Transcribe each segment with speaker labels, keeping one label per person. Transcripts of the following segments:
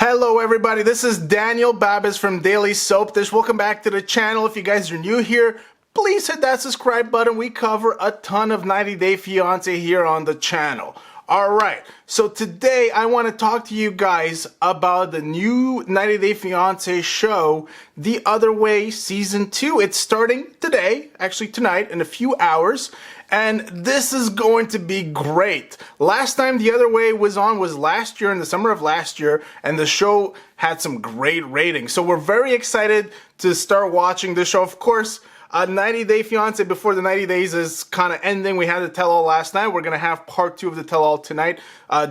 Speaker 1: Hello everybody, this is Daniel Babis from Daily Soap Dish. Welcome back to the channel. If you guys are new here, please hit that subscribe button. We cover a ton of 90 Day Fiancé here on the channel. Alright, so today I want to talk to you guys about the new 90 Day Fiancé show, The Other Way Season 2. It's starting today, actually tonight, in a few hours. And this is going to be great. Last time The Other Way was on was last year, in the summer of last year, and the show had some great ratings. So we're very excited to start watching the show. Of course, 90 Day Fiancé before the 90 days is kind of ending. We had the tell-all last night. We're going to have part 2 of the tell-all tonight,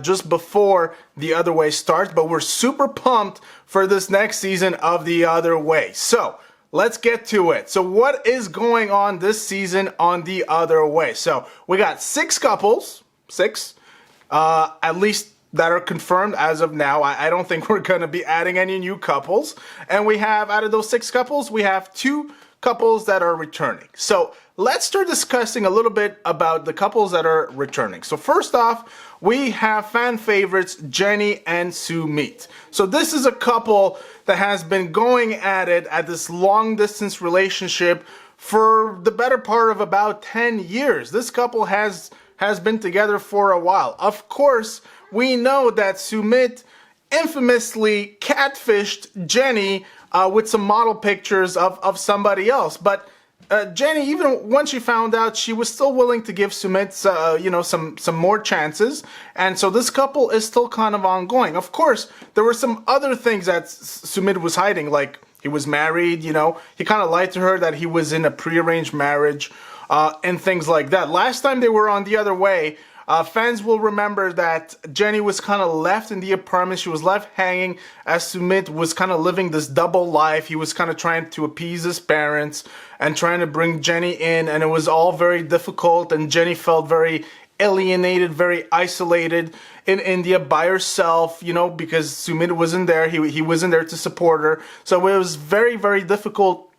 Speaker 1: just before The Other Way starts. But we're super pumped for this next season of The Other Way. So let's get to it. So what is going on this season on The Other Way? So we got 6 couples, 6, at least that are confirmed as of now. I don't think we're going to be adding any new couples. And we have, out of those 6 couples, we have 2 couples that are returning. So let's start discussing a little bit about the couples that are returning. So first off, we have fan favorites Jenny and Sumit. So this is a couple that has been going at it at this long distance relationship for the better part of about 10 years. This couple has been together for a while. Of course, we know that Sumit infamously catfished Jenny with some model pictures of somebody else. But Jenny, even once she found out, she was still willing to give Sumit, some more chances. And so this couple is still kind of ongoing. Of course, there were some other things that Sumit was hiding, like he was married, he kind of lied to her that he was in a prearranged marriage and things like that. Last time they were on The Other Way, fans will remember that Jenny was kind of left in the apartment. She was left hanging as Sumit was kind of living this double life. He was kind of trying to appease his parents and trying to bring Jenny in, and it was all very difficult, and Jenny felt very alienated, very isolated in India by herself, because Sumit wasn't there. He wasn't there to support her. So it was very, very difficult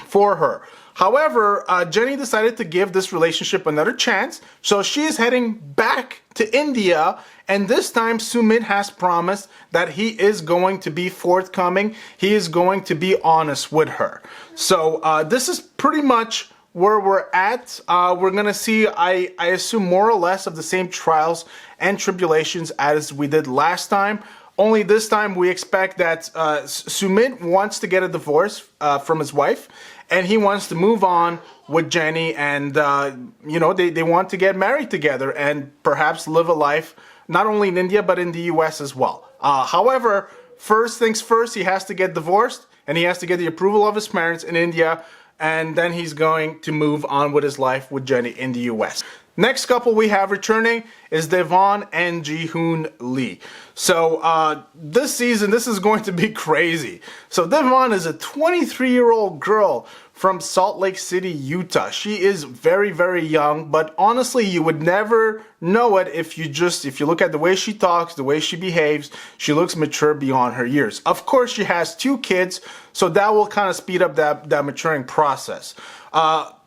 Speaker 1: for her. However, Jenny decided to give this relationship another chance, so she is heading back to India, and this time Sumit has promised that he is going to be forthcoming. He is going to be honest with her. So this is pretty much where we're at. We're going to see, I assume, more or less of the same trials and tribulations as we did last time. Only this time we expect that Sumit wants to get a divorce from his wife, and he wants to move on with Jenny, and they want to get married together and perhaps live a life not only in India but in the US as well. However, first things first, he has to get divorced, and he has to get the approval of his parents in India, and then he's going to move on with his life with Jenny in the US. Next couple we have returning is Devon and Jihoon Lee. So this season, this is going to be crazy. So Devon is a 23-year-old girl from Salt Lake City, Utah. She is very, very young, but honestly, you would never know it if you look at the way she talks, the way she behaves. She looks mature beyond her years. Of course, she has 2 kids, so that will kind of speed up that maturing process.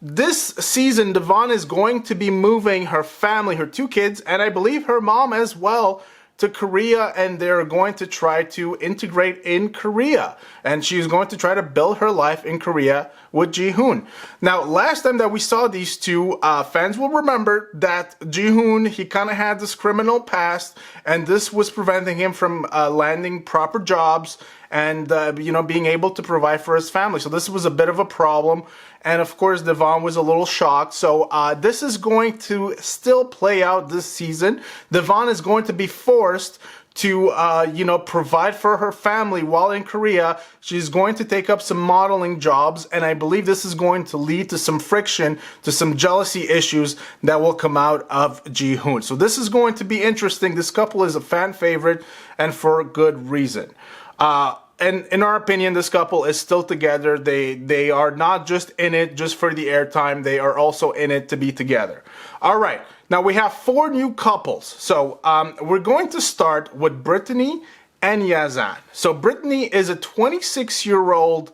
Speaker 1: This season, Deavan is going to be moving her family, her 2 kids, and I believe her mom as well, to Korea, and they're going to try to integrate in Korea, and she's going to try to build her life in Korea with Jihoon. Now, last time that we saw these two, fans will remember that Jihoon, he kind of had this criminal past, and this was preventing him from landing proper jobs and being able to provide for his family. So this was a bit of a problem, and of course Deavan was a little shocked. So this is going to still play out this season. Deavan is going to be forced to provide for her family while in Korea. She's going to take up some modeling jobs, and I believe this is going to lead to some friction, to some jealousy issues that will come out of Jihoon. So this is going to be interesting. This couple is a fan favorite, and for good reason. And in our opinion, this couple is still together. They are not just in it just for the airtime. They are also in it to be together. All right. Now we have 4 new couples. So we're going to start with Brittany and Yazan. So Brittany is a 26-year-old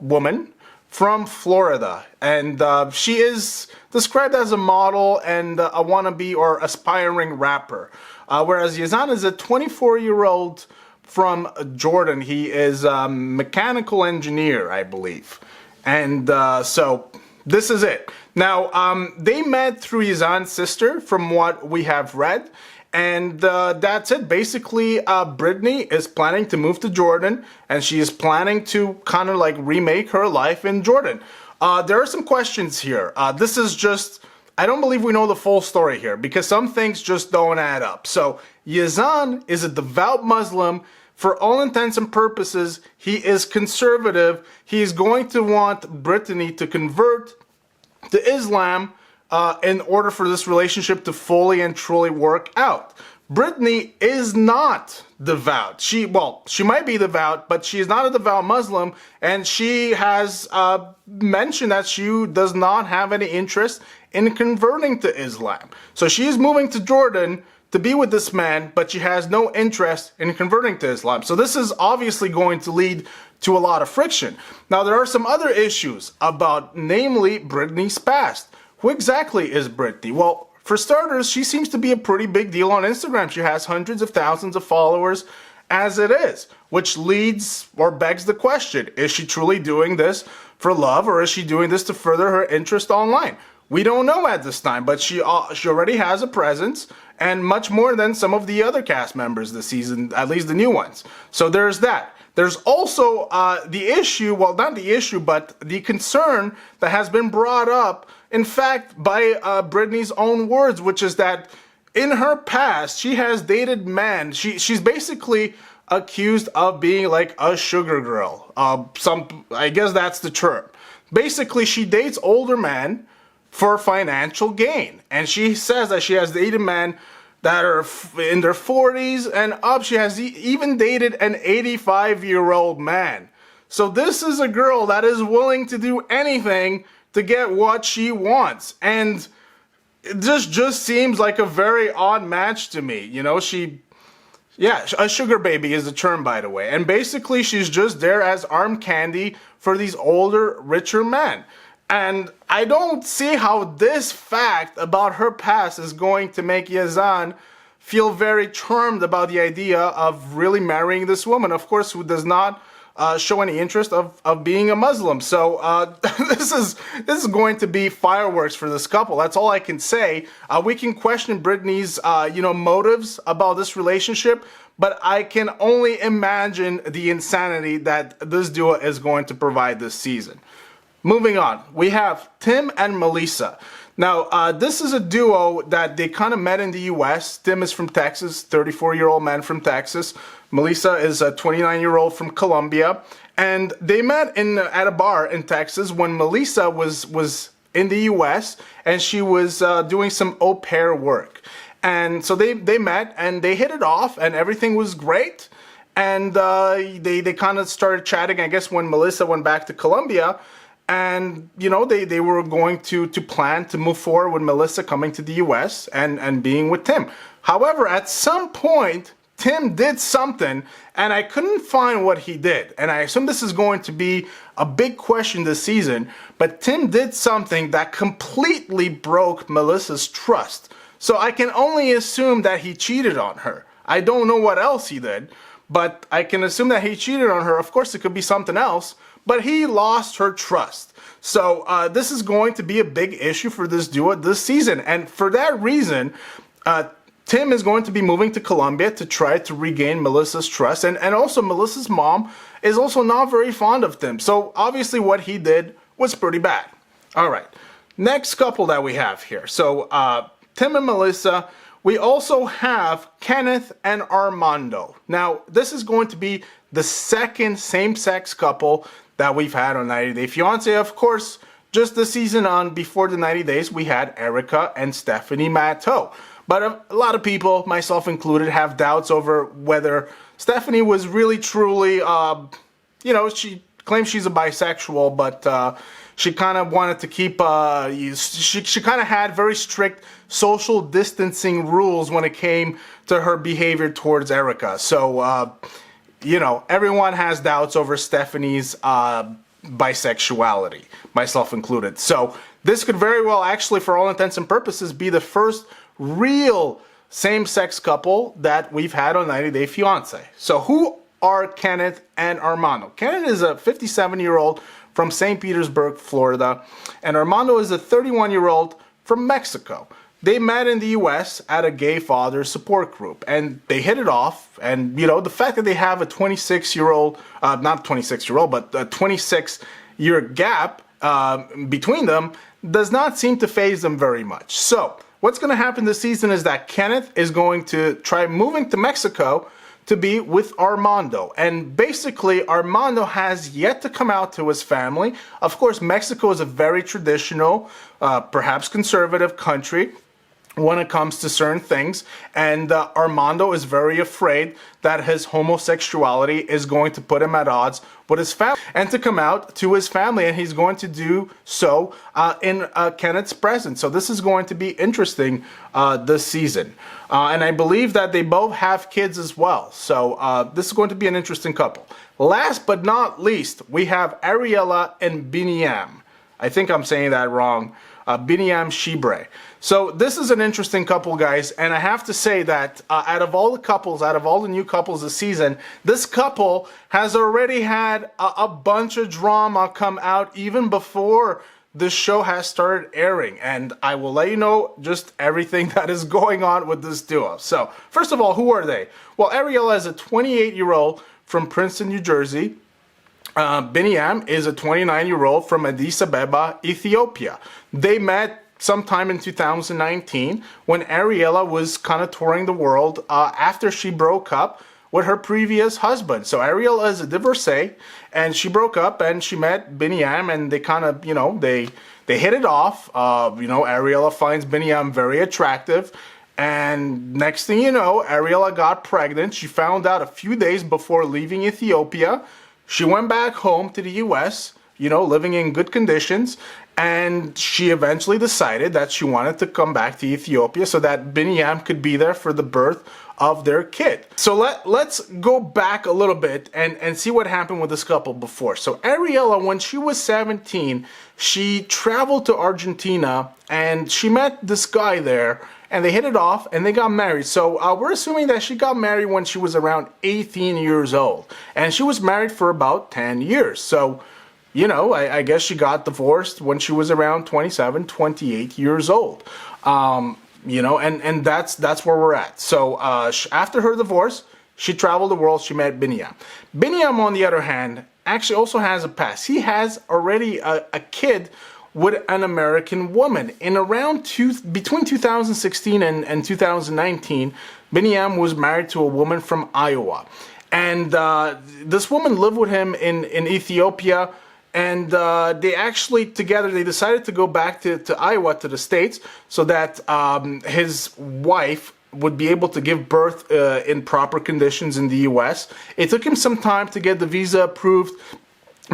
Speaker 1: woman from Florida, and she is described as a model and a wannabe or aspiring rapper. Whereas Yazan is a 24-year-old from Jordan. He is a mechanical engineer, I believe. And so this is it. Now, they met through Yazan's sister, from what we have read. And that's it. Basically, Brittany is planning to move to Jordan, and she is planning to kind of like remake her life in Jordan. There are some questions here. This is just, I don't believe we know the full story here, because some things just don't add up. So Yazan is a devout Muslim. For all intents and purposes, he is conservative. He's going to want Brittany to convert to Islam in order for this relationship to fully and truly work out. Brittany is not devout. She might be devout, but she is not a devout Muslim, and she has mentioned that she does not have any interest in converting to Islam. So she is moving to Jordan to be with this man, but she has no interest in converting to Islam. So this is obviously going to lead to a lot of friction. Now, there are some other issues about, namely, Brittany's past. Who exactly is Brittany? Well, for starters, she seems to be a pretty big deal on Instagram. She has hundreds of thousands of followers as it is, which leads or begs the question, is she truly doing this for love, or is she doing this to further her interest online? We don't know at this time, but she already has a presence, and much more than some of the other cast members this season, at least the new ones. So there's that. There's also the issue, well, not the issue, but the concern that has been brought up, in fact, by Brittany's own words, which is that in her past, she has dated men. She's basically accused of being like a sugar girl. I guess that's the term. Basically, she dates older men for financial gain. And she says that she has dated men that are in their 40s and up. She has even dated an 85-year-old man. So this is a girl that is willing to do anything to get what she wants. And it just seems like a very odd match to me. You know, a sugar baby is the term, by the way. And basically, she's just there as arm candy for these older, richer men. And I don't see how this fact about her past is going to make Yazan feel very charmed about the idea of really marrying this woman, of course, who does not show any interest of being a Muslim. So this is going to be fireworks for this couple. That's all I can say. We can question Brittany's motives about this relationship, but I can only imagine the insanity that this duo is going to provide this season. Moving on, we have Tim and Melyza. Now, this is a duo that they kind of met in the U.S. Tim is from Texas, 34-year-old man from Texas. Melyza is a 29-year-old from Colombia. And they met at a bar in Texas when Melyza was in the U.S. and she was doing some au pair work. And so they met and they hit it off and everything was great. And they kind of started chatting, I guess, when Melyza went back to Colombia. And, they were going to plan to move forward with Melyza coming to the U.S. and being with Tim. However, at some point, Tim did something, and I couldn't find what he did. And I assume this is going to be a big question this season, but Tim did something that completely broke Melyza's trust. So I can only assume that he cheated on her. I don't know what else he did, but I can assume that he cheated on her. Of course, it could be something else. But he lost her trust. So this is going to be a big issue for this duo this season. And for that reason, Tim is going to be moving to Colombia to try to regain Melyza's trust. And also Melyza's mom is also not very fond of Tim. So obviously what he did was pretty bad. All right. Next couple that we have here. So Tim and Melyza. We also have Kenneth and Armando. Now, this is going to be the second same-sex couple that we've had on 90 Day Fiancé. Of course, just the season on before the 90 days, we had Erica and Stephanie Matteau. But a lot of people, myself included, have doubts over whether Stephanie was really truly, she claims she's a bisexual, but she kind of wanted to keep, she kind of had very strict social distancing rules when it came to her behavior towards Erica. So, everyone has doubts over Stephanie's bisexuality, myself included. So this could very well actually, for all intents and purposes, be the first real same-sex couple that we've had on 90 Day Fiancé. So who are Kenneth and Armando. Kenneth is a 57-year-old from St. Petersburg, Florida, and Armando is a 31-year-old from Mexico. They met in the U.S. at a gay father support group, and they hit it off. And, you know, the fact that they have a 26-year-old, not 26-year-old, but a 26-year gap between them does not seem to faze them very much. So what's going to happen this season is that Kenneth is going to try moving to Mexico to be with Armando. And basically, Armando has yet to come out to his family. Of course, Mexico is a very traditional, perhaps conservative country when it comes to certain things, and Armando is very afraid that his homosexuality is going to put him at odds with his family, and to come out to his family, and he's going to do so in Kenneth's presence. So this is going to be interesting this season, and I believe that they both have kids as well. So this is going to be an interesting couple. Last but not least, we have Ariela and Binyam. I think I'm saying that wrong. Binyam Shibre. So this is an interesting couple, guys, and I have to say that out of all the new couples this season, this couple has already had a bunch of drama come out even before the show has started airing, and I will let you know just everything that is going on with this duo. So first of all, who are they? Well, Ariela is a 28-year-old from Princeton, New Jersey. Binyam is a 29-year-old from Addis Ababa, Ethiopia. They met sometime in 2019 when Ariela was kind of touring the world after she broke up with her previous husband. So Ariela is a divorcee, and she broke up and she met Binyam, and they kind of, you know, they hit it off. You know, Ariela finds Binyam very attractive. And next thing you know, Ariela got pregnant. She found out a few days before leaving Ethiopia. She went back home to the U.S., you know, living in good conditions, and she eventually decided that she wanted to come back to Ethiopia so that Binyam could be there for the birth of their kid. So let's go back a little bit and see what happened with this couple before. So Ariela, when she was 17, she traveled to Argentina and she met this guy there, and they hit it off and they got married. So we're assuming that she got married when she was around 18 years old, and she was married for about 10 years. So, you know, I guess she got divorced when she was around 27, 28 years old. You know, and that's where we're at. So after her divorce, she traveled the world. She met Binyam. Binyam, on the other hand, actually also has a past. He has already a kid with an American woman. In between 2016 and 2019, Binyam was married to a woman from Iowa. And this woman lived with him in Ethiopia. And they actually together, they decided to go back to Iowa, to the States, so that his wife would be able to give birth in proper conditions in the U.S. It took him some time to get the visa approved,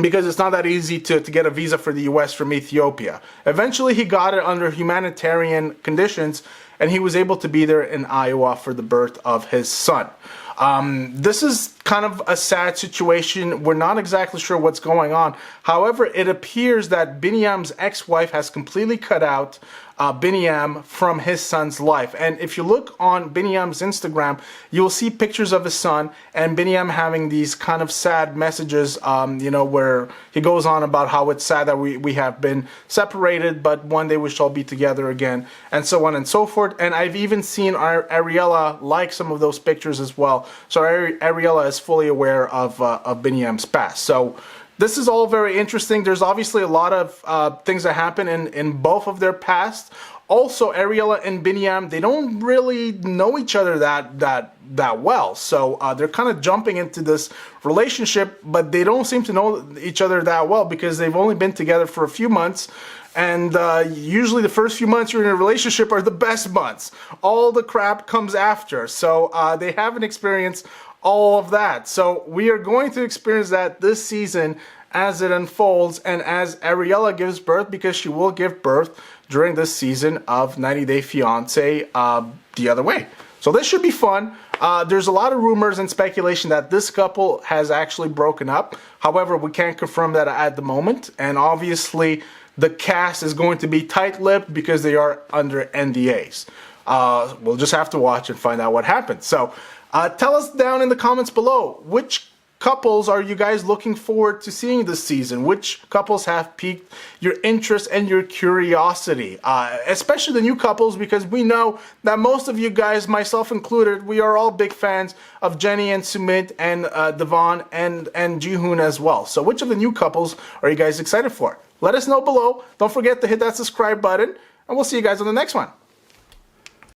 Speaker 1: because it's not that easy to get a visa for the U.S. from Ethiopia. Eventually, he got it under humanitarian conditions, and he was able to be there in Iowa for the birth of his son. This is kind of a sad situation. We're not exactly sure what's going on. However, it appears that Binyam's ex-wife has completely cut out Binyam from his son's life. And if you look on Binyam's Instagram, you'll see pictures of his son and Binyam having these kind of sad messages, you know, where he goes on about how it's sad that we have been separated, but one day we shall be together again, and so on and so forth. And I've even seen Ariela like some of those pictures as well. So Ariela is fully aware of Binyam's past. So this is all very interesting. There's obviously a lot of things that happen in both of their past. Also, Ariela and Binyam, they don't really know each other that well. So they're kind of jumping into this relationship, but they don't seem to know each other that well because they've only been together for a few months. And usually the first few months you're in a relationship are the best months. All the crap comes after. So they haven't experienced all of that. So we are going to experience that this season as it unfolds and as Ariela gives birth, because she will give birth during this season of 90 Day Fiancé the other way. So this should be fun. There's a lot of rumors and speculation that this couple has actually broken up. However, we can't confirm that at the moment. And obviously, the cast is going to be tight-lipped because they are under NDAs. We'll just have to watch and find out what happens. So tell us down in the comments below, which couples are you guys looking forward to seeing this season? Which couples have piqued your interest and your curiosity? Especially the new couples, because we know that most of you guys, myself included, we are all big fans of Jenny and Sumit and Devon and Jihoon as well. So which of the new couples are you guys excited for? Let us know below. Don't forget to hit that subscribe button, and we'll see you guys on the next one.